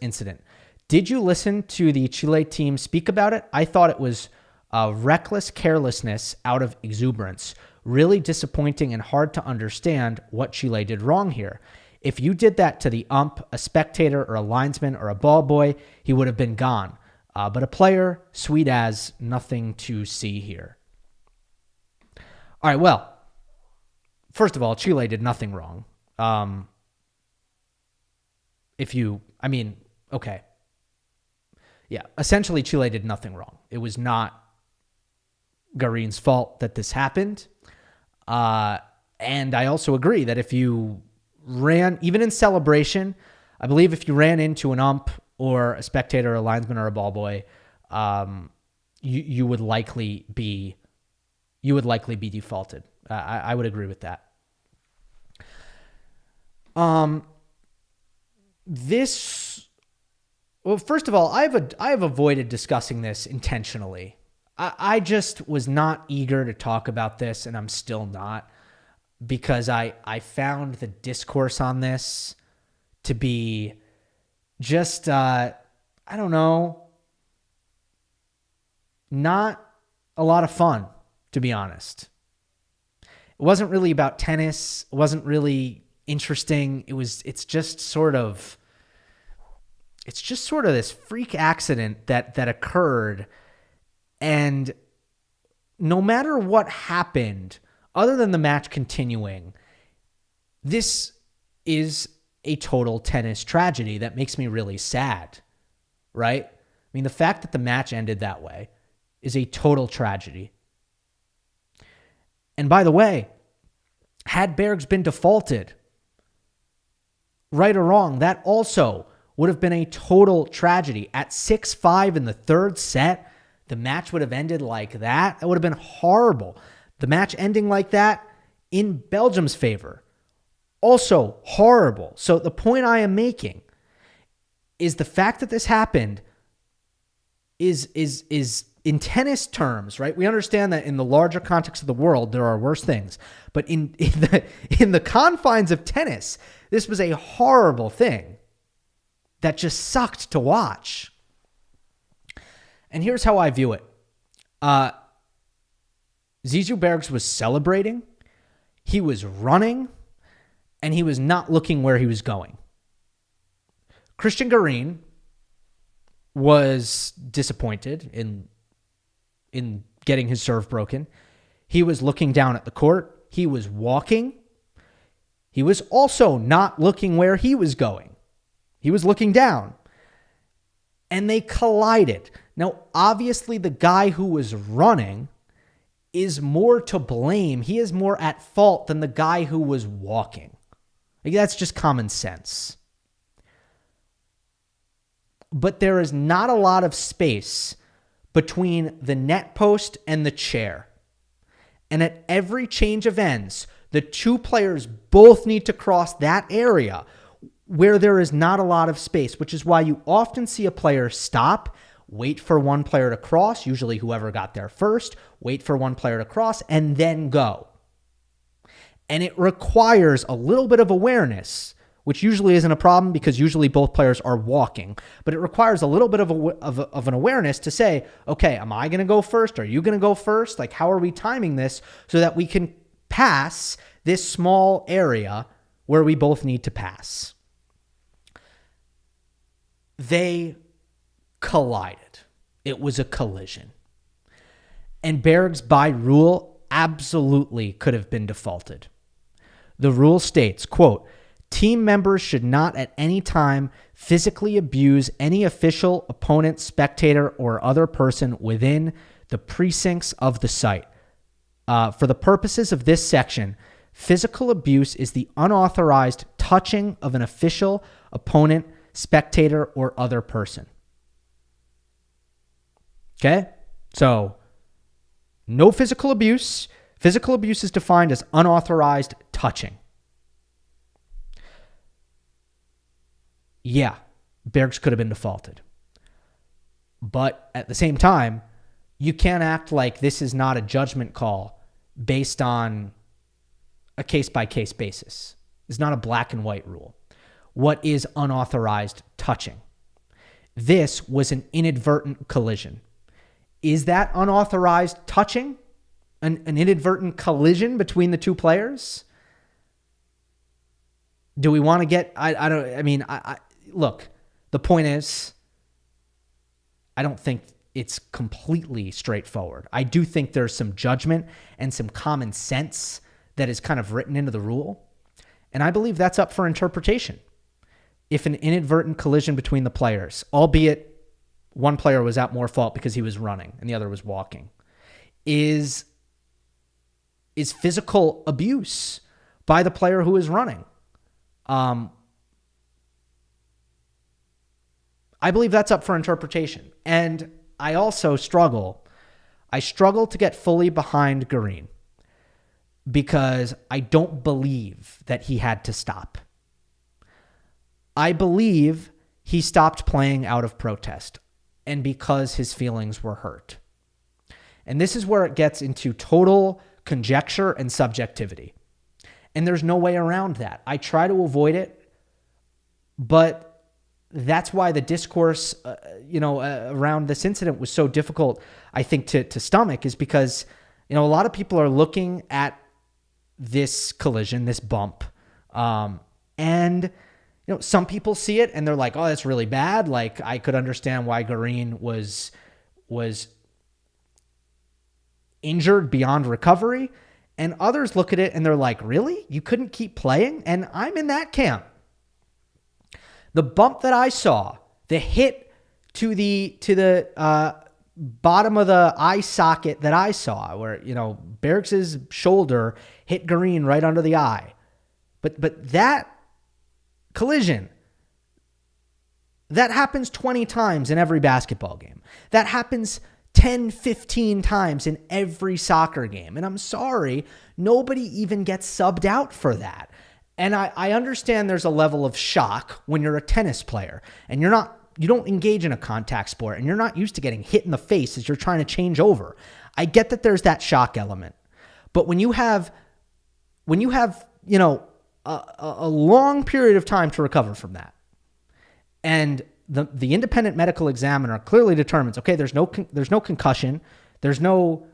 incident. Did you listen to the Chile team speak about it? I thought it was reckless carelessness out of exuberance. Really disappointing and hard to understand what Chile did wrong here. If you did that to the ump, a spectator, or a linesman, or a ball boy, he would have been gone. But a player, sweet as, nothing to see here. All right, well, first of all, Chile did nothing wrong. Okay. Yeah, essentially Chile did nothing wrong. It was not Garin's fault that this happened. And I also agree that if you ran, even in celebration, I believe if you ran into an ump or a spectator, or a linesman, or a ball boy, you would likely be defaulted. I would agree with that. First of all, I have avoided discussing this intentionally. I just was not eager to talk about this, and I'm still not, because I found the discourse on this to be just, not a lot of fun, to be honest. It wasn't really about tennis. It wasn't really interesting. It's just sort of this freak accident that occurred. And no matter what happened, other than the match continuing, this is a total tennis tragedy that makes me really sad, right? I mean, the fact that the match ended that way is a total tragedy. And by the way, had Bergs been defaulted, right or wrong, that also would have been a total tragedy. At 6-5 in the third set, the match would have ended like that. That would have been horrible. The match ending like that in Belgium's favor, also horrible. So the point I am making is the fact that this happened is in tennis terms, right? We understand that in the larger context of the world, there are worse things. But in the confines of tennis, this was a horrible thing that just sucked to watch. And here's how I view it. Zizou Bergs was celebrating, he was running, and he was not looking where he was going. Cristian Garin was disappointed in getting his serve broken. He was looking down at the court. He was walking. He was also not looking where he was going. He was looking down. And they collided. Now, obviously, the guy who was running is more to blame. He is more at fault than the guy who was walking. Like, that's just common sense. But there is not a lot of space between the net post and the chair. And at every change of ends, the two players both need to cross that area where there is not a lot of space, which is why you often see a player stop, wait for one player to cross, usually whoever got there first, wait for one player to cross, and then go. And it requires a little bit of awareness, which usually isn't a problem because usually both players are walking. But it requires a little bit of an awareness to say, okay, am I going to go first? Are you going to go first? Like, how are we timing this so that we can pass this small area where we both need to pass? They collided. It was a collision. And Bergs, by rule, absolutely could have been defaulted. The rule states, quote, team members should not at any time physically abuse any official, opponent, spectator, or other person within the precincts of the site. For the purposes of this section, physical abuse is the unauthorized touching of an official, opponent, spectator, or other person. Okay? So, no physical abuse. Physical abuse is defined as unauthorized touching. Yeah, Bergs could have been defaulted. But at the same time, you can't act like this is not a judgment call based on a case-by-case basis. It's not a black and white rule. What is unauthorized touching? This was an inadvertent collision. Is that unauthorized touching? An inadvertent collision between the two players? Do we want to get... Look, the point is, I don't think it's completely straightforward. I do think there's some judgment and some common sense that is kind of written into the rule. And I believe that's up for interpretation. If an inadvertent collision between the players, albeit one player was at more fault because he was running and the other was walking, is physical abuse by the player who is running. I believe that's up for interpretation. And I also struggle to get fully behind Garin because I don't believe that he had to stop. I believe he stopped playing out of protest and because his feelings were hurt. And this is where it gets into total conjecture and subjectivity. And there's no way around that. I try to avoid it, but that's why the discourse, around this incident was so difficult, I think, to stomach, is because, a lot of people are looking at this collision, this bump, and some people see it and they're like, oh, that's really bad. Like, I could understand why Garin was injured beyond recovery. And others look at it and they're like, really? You couldn't keep playing? And I'm in that camp. The bump that I saw, the hit to the bottom of the eye socket that I saw, where, Bergs' shoulder hit Garin right under the eye. But that collision, that happens 20 times in every basketball game. That happens 10, 15 times in every soccer game. And I'm sorry, nobody even gets subbed out for that. And I understand there's a level of shock when you're a tennis player and you don't engage in a contact sport and you're not used to getting hit in the face as you're trying to change over. I get that there's that shock element. But when you have a long period of time to recover from that, and the independent medical examiner clearly determines, okay, there's no concussion, there's no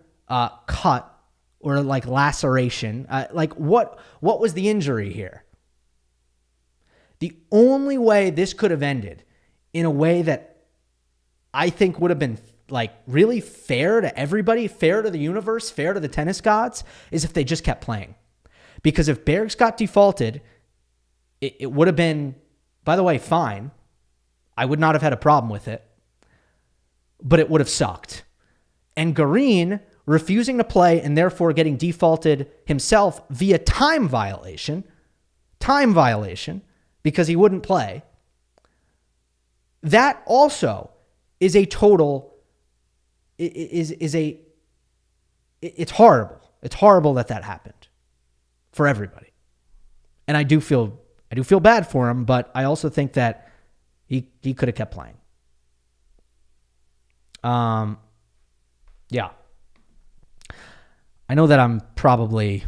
cut or like laceration. What was the injury here? The only way this could have ended in a way that I think would have been like really fair to everybody, fair to the universe, fair to the tennis gods, is if they just kept playing. Because if Bergs got defaulted, it would have been, by the way, fine. I would not have had a problem with it, but it would have sucked. And Garin refusing to play and therefore getting defaulted himself via time violation, because he wouldn't play, that also is a total, it's horrible. It's horrible that happened for everybody. And I do feel bad for him, but I also think that he could have kept playing. Yeah. I know that I'm probably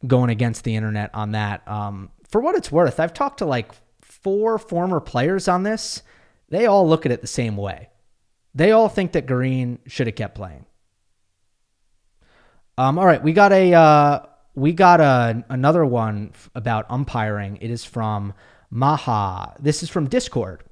going against the internet on that. For what it's worth, I've talked to like 4 former players on this. They all look at it the same way. They all think that Garin should have kept playing. All right, we got another one about umpiring. It is from Maha. This is from Discord.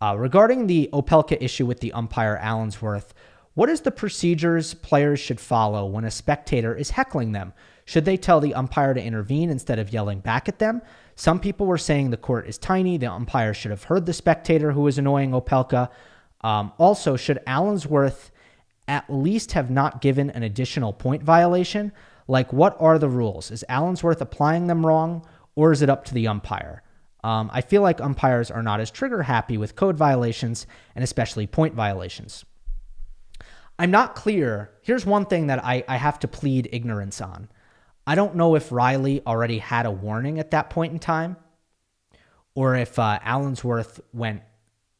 Regarding the Opelka issue with the umpire Allensworth, what is the procedures players should follow when a spectator is heckling them? Should they tell the umpire to intervene instead of yelling back at them? Some people were saying the court is tiny. The umpire should have heard the spectator who was annoying Opelka. Also, should Allensworth at least have not given an additional point violation? Like, what are the rules? Is Allensworth applying them wrong, or is it up to the umpire? I feel like umpires are not as trigger happy with code violations and especially point violations. I'm not clear. Here's one thing that I have to plead ignorance on. I don't know if Riley already had a warning at that point in time, or if Allensworth went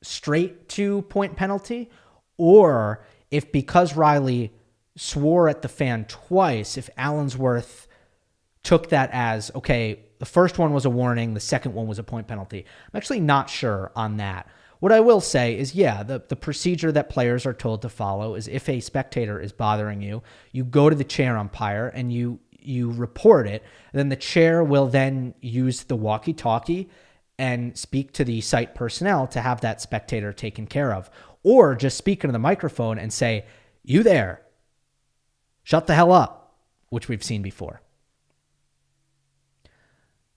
straight to point penalty, or if because Riley swore at the fan twice, if Allensworth took that as, okay, the first one was a warning, the second one was a point penalty. I'm actually not sure on that. What I will say is, yeah, the procedure that players are told to follow is if a spectator is bothering you, you go to the chair umpire and you report it. Then the chair will then use the walkie-talkie and speak to the site personnel to have that spectator taken care of. Or just speak into the microphone and say, you there, shut the hell up, which we've seen before.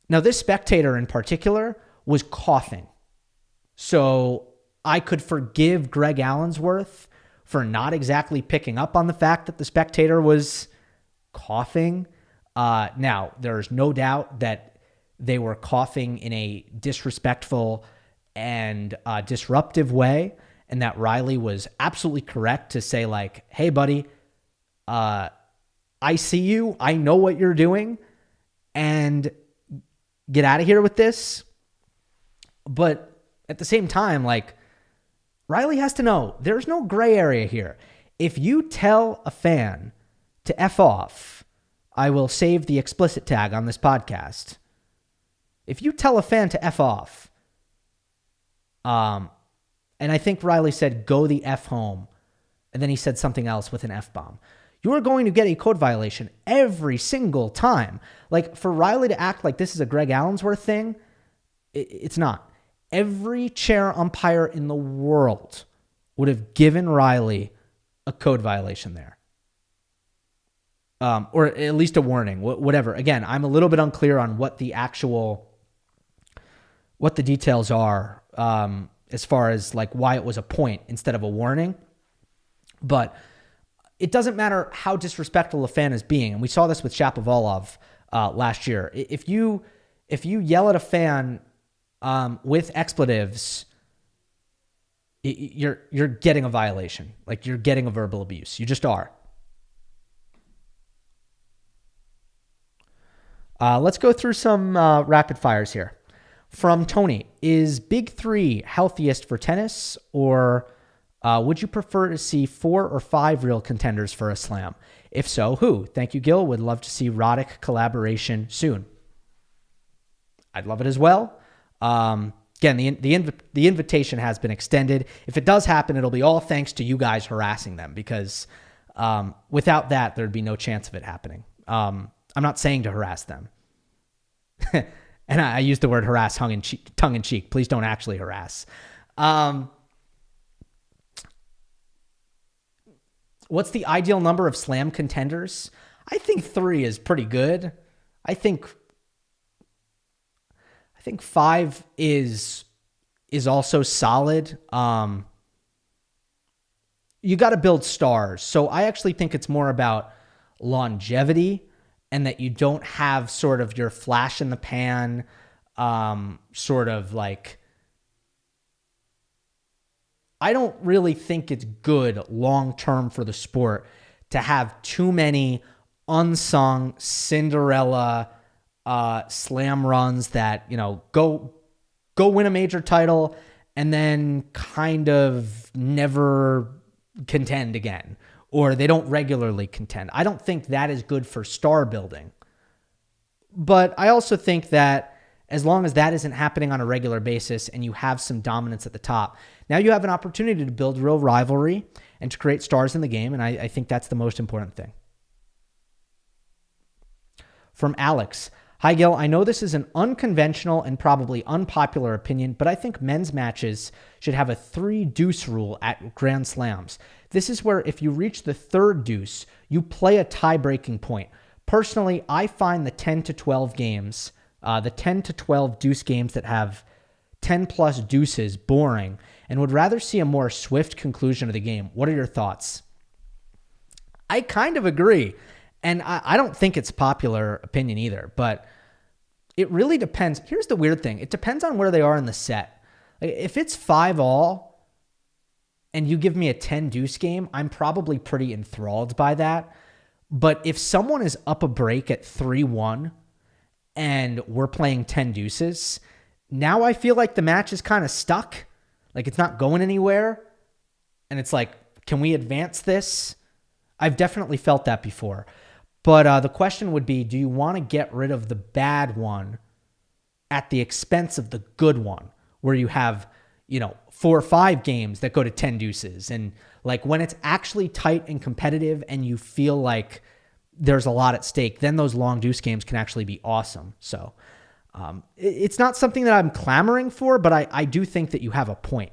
Now, this spectator in particular was coughing. So I could forgive Greg Allensworth for not exactly picking up on the fact that the spectator was coughing. Now, there's no doubt that they were coughing in a disrespectful and disruptive way, and that Riley was absolutely correct to say, like, hey, buddy, I see you. I know what you're doing, and get out of here with this. But at the same time, like, Riley has to know there's no gray area here. If you tell a fan to F off, I will save the explicit tag on this podcast. If you tell a fan to F off, and I think Riley said, go the F home, and then he said something else with an F-bomb, you are going to get a code violation every single time. Like, for Riley to act like this is a Greg Allensworth thing, it's not. Every chair umpire in the world would have given Riley a code violation there. or at least a warning, whatever. Again, I'm a little bit unclear on what the details are, as far as like why it was a point instead of a warning. But it doesn't matter how disrespectful a fan is being. And we saw this with Shapovalov last year. If you yell at a fan with expletives, you're getting a violation. Like, you're getting a verbal abuse. You just are. Let's go through some rapid fires here. From Tony, is Big Three healthiest for tennis, or would you prefer to see 4 or 5 real contenders for a slam? If so, who? Thank you, Gill. Would love to see Roddick collaboration soon. I'd love it as well. Again, the invitation has been extended. If it does happen, it'll be all thanks to you guys harassing them, because without that, there'd be no chance of it happening. I'm not saying to harass them. And I use the word harass tongue in cheek. Please don't actually harass. What's the ideal number of slam contenders? I think 3 is pretty good. I think 5 is also solid. You got to build stars. So I actually think it's more about longevity, and that you don't have sort of your flash in the pan, sort of like, I don't really think it's good long-term for the sport to have too many unsung Cinderella slam runs that, you know, go win a major title and then kind of never contend again, or they don't regularly contend. I don't think that is good for star building. But I also think that as long as that isn't happening on a regular basis and you have some dominance at the top, now you have an opportunity to build real rivalry and to create stars in the game, and I think that's the most important thing. From Alex, hi Gil, I know this is an unconventional and probably unpopular opinion, but I think men's matches should have a 3 deuce rule at Grand Slams. This is where if you reach the 3rd deuce, you play a tie-breaking point. Personally, I find the 10 to 12 games, the 10 to 12 deuce games that have 10 plus deuces boring, and would rather see a more swift conclusion of the game. What are your thoughts? I kind of agree. And I don't think it's popular opinion either, but it really depends. Here's the weird thing. It depends on where they are in the set. Like, if it's 5-all and you give me a 10 deuce game, I'm probably pretty enthralled by that. But if someone is up a break at 3-1 and we're playing 10 deuces, now I feel like the match is kind of stuck. Like, it's not going anywhere. And it's like, can we advance this? I've definitely felt that before. But the question would be, do you want to get rid of the bad one at the expense of the good one, where you have, 4 or 5 games that go to 10 deuces? And like, when it's actually tight and competitive and you feel like there's a lot at stake, then those long deuce games can actually be awesome. So it's not something that I'm clamoring for, but I do think that you have a point,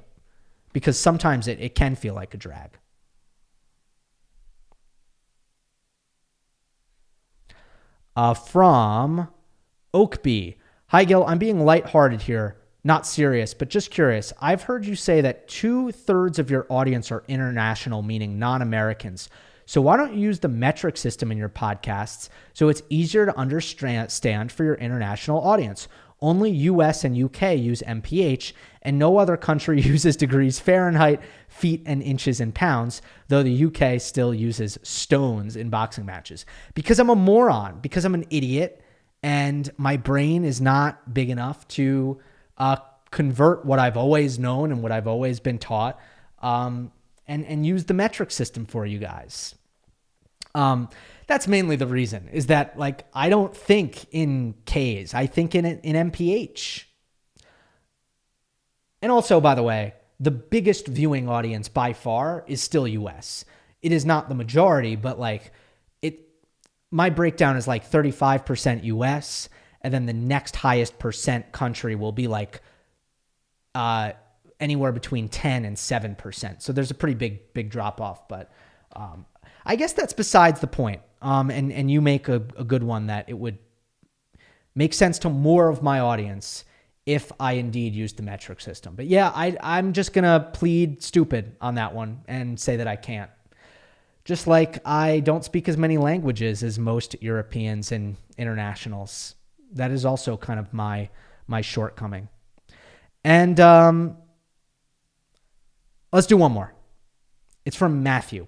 because sometimes it can feel like a drag. From Oakby. Hi, Gil. I'm being lighthearted here. Not serious, but just curious. I've heard you say that 2/3 of your audience are international, meaning non-Americans. So why don't you use the metric system in your podcasts so it's easier to understand for your international audience? Only US and UK use MPH, and no other country uses degrees Fahrenheit, feet, and inches in pounds, though the UK still uses stones in boxing matches. Because I'm a moron, because I'm an idiot, and my brain is not big enough to convert what I've always known and what I've always been taught, and use the metric system for you guys. That's mainly the reason, is that, like, I don't think in Ks. I think in MPH. And also, by the way, the biggest viewing audience by far is still US. It is not the majority, but like my breakdown is like 35% US, and then the next highest percent country will be like anywhere between 10 and 7%. So there's a pretty big drop off, but I guess that's besides the point. And you make a good one that it would make sense to more of my audience if I indeed used the metric system. But yeah, I'm just going to plead stupid on that one and say that I can't. Just like I don't speak as many languages as most Europeans and internationals. That is also kind of my shortcoming. And let's do one more. It's from Matthew.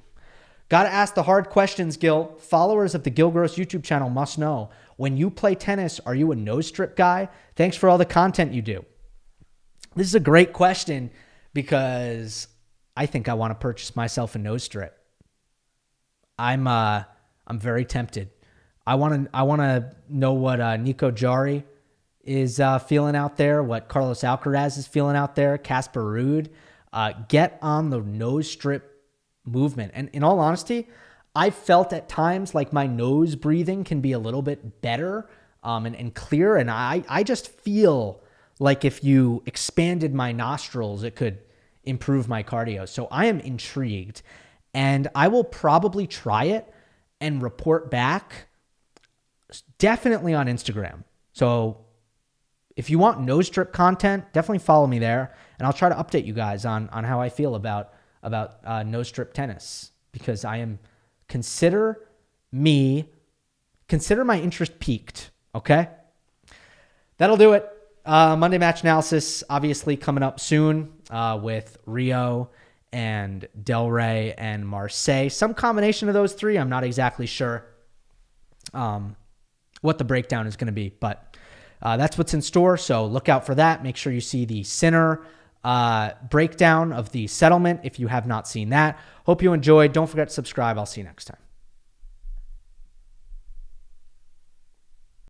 Got to ask the hard questions, Gill. Followers of the Gill Gross YouTube channel must know. When you play tennis, are you a nose strip guy? Thanks for all the content you do. This is a great question because I think I want to purchase myself a nose strip. I'm very tempted. I want to know what Nico Jarry is feeling out there, what Carlos Alcaraz is feeling out there, Casper Ruud. Get on the nose strip movement. And in all honesty, I felt at times like my nose breathing can be a little bit better and clear. And I just feel like if you expanded my nostrils, it could improve my cardio. So I am intrigued. And I will probably try it and report back definitely on Instagram. So if you want nose strip content, definitely follow me there. And I'll try to update you guys on how I feel about nose strip tennis. Because I am, consider my interest peaked. Okay? That'll do it. Monday match analysis obviously coming up soon with Rio and Del Rey and Marseille. Some combination of those three. I'm not exactly sure what the breakdown is going to be, but that's what's in store. So look out for that. Make sure you see the Sinner breakdown of the settlement if you have not seen that. Hope you enjoyed. Don't forget to subscribe. I'll see you next time.